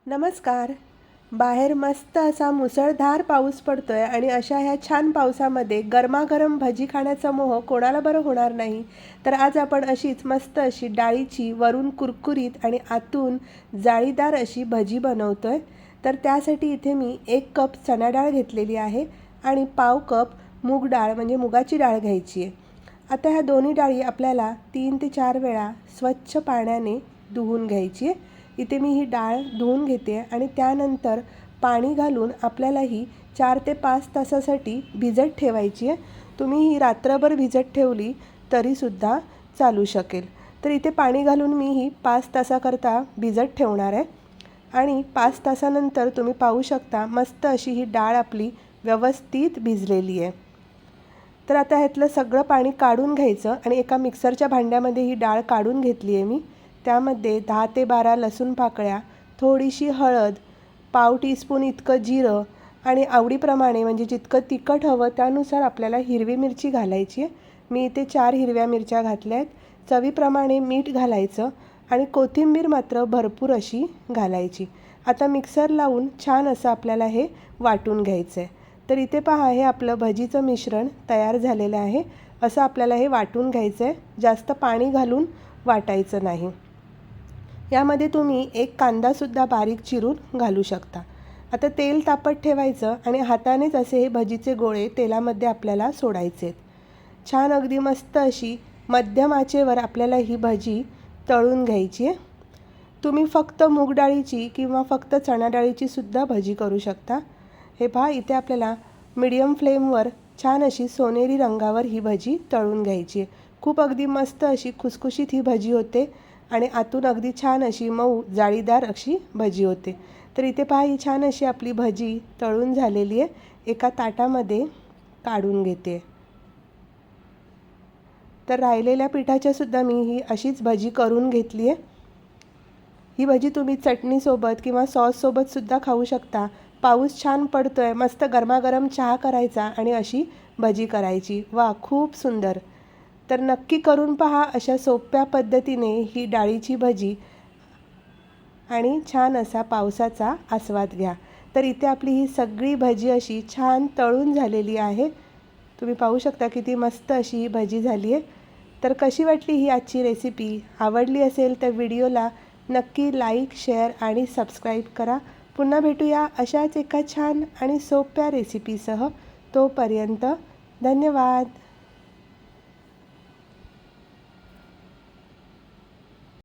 नमस्कार. बाहेर मस्त असा मुसळधार पाऊस पडतोय आणि अशा ह्या छान पावसामध्ये गरमागरम भजी खाण्याचा मोह कोणाला बरं होणार नाही. तर आज आपण अशीच मस्त अशी डाळीची वरून कुरकुरीत आणि आतून जाळीदार अशी भजी बनवतोय. तर त्यासाठी इथे मी 1 कप चणा डाळ घेतलेली आहे आणि पाव कप मूग डाळ म्हणजे मुगाची डाळ घ्यायची आहे. आता ह्या दोन्ही डाळी आपल्याला 3 ते 4 वेळा स्वच्छ पाण्याने धुवून घ्यायची आहे. इथे मी ही डाळ धुवून घेते आणि त्यानंतर पाणी घालून आपल्याला ही 4 ते 5 तासासाठी भिजत ठेवायची आहे. तुम्ही ही रात्रभर भिजत ठेवली तरीसुद्धा चालू शकेल. तर इथे पाणी घालून मी ही 5 तासाकरता भिजत ठेवणार आहे आणि 5 तासानंतर तुम्ही पाहू शकता मस्त अशी ही डाळ आपली व्यवस्थित भिजलेली आहे. तर आता ह्यातलं सगळं पाणी काढून घ्यायचं आणि एका मिक्सरच्या भांड्यामध्ये ही डाळ काढून घेतली आहे मी. त्यामध्ये 10 ते 12 लसूण पाकळ्या, थोडीशी हळद, पाव टीस्पून इतकं जिरं आणि आवडीप्रमाणे म्हणजे जितकं तिखट हवं त्यानुसार आपल्याला हिरवी मिरची घालायची आहे. मी इथे 4 हिरव्या मिरच्या घातल्या आहेत. चवीप्रमाणे मीठ घालायचं आणि कोथिंबीर मात्र भरपूर अशी घालायची. आता मिक्सर लावून छान असं आपल्याला हे वाटून घ्यायचं आहे. तर इथे पहा हे आपलं भजीचं मिश्रण तयार झालेलं आहे. असं आपल्याला हे वाटून घ्यायचं आहे. जास्त पाणी घालून वाटायचं नाही. यामध्ये तुम्ही 1 कांदासुद्धा बारीक चिरून घालू शकता. आता तेल तापत ठेवायचं आणि हातानेच असे हे भजीचे गोळे तेलामध्ये आपल्याला सोडायचे आहेत. छान अगदी मस्त अशी मध्यम आचेवर आपल्याला ही भजी तळून घ्यायची आहे. तुम्ही फक्त मूग डाळीची किंवा फक्त चणा डाळीची सुद्धा भजी करू शकता. हे पहा इथे आपल्याला मीडियम फ्लेमवर छान अशी सोनेरी रंगावर ही भजी तळून घ्यायची आहे. खूप अगदी मस्त अशी खुसखुशीत ही भजी होते आणि आतून अगदी छान अशी मऊ जाळीदार अशी भजी होते. तर इथे पहा ही छान अशी आपली भजी तळून झालेली आहे. एका ताटामध्ये काढून घेते. तर राहिलेल्या पिठाच्यासुद्धा मी ही अशीच भजी करून घेतली आहे. ही भजी तुम्ही चटणीसोबत किंवा सॉससोबतसुद्धा खाऊ शकता. पाऊस छान पडतोय, मस्त गरमागरम चहा करायचा आणि अशी भजी करायची. वा, खूप सुंदर. तर नक्की करून पहा अशा सोप्या पद्धतीने ही डाळीची भजी आणि छान असा पावसाचा आस्वाद घ्या. तर इथे आपली ही सगळी भजी अशी छान तळून झालेली आहे. तुम्ही पाहू शकता किती मस्त अशी ही भजी झाली आहे. तर कशी वाटली ही आजची रेसिपी? आवडली असेल तर व्हिडिओला नक्की लाईक, शेअर आणि सबस्क्राईब करा. पुन्हा भेटूया अशाच एका छान आणि सोप्या रेसिपीसह. तोपर्यंत धन्यवाद.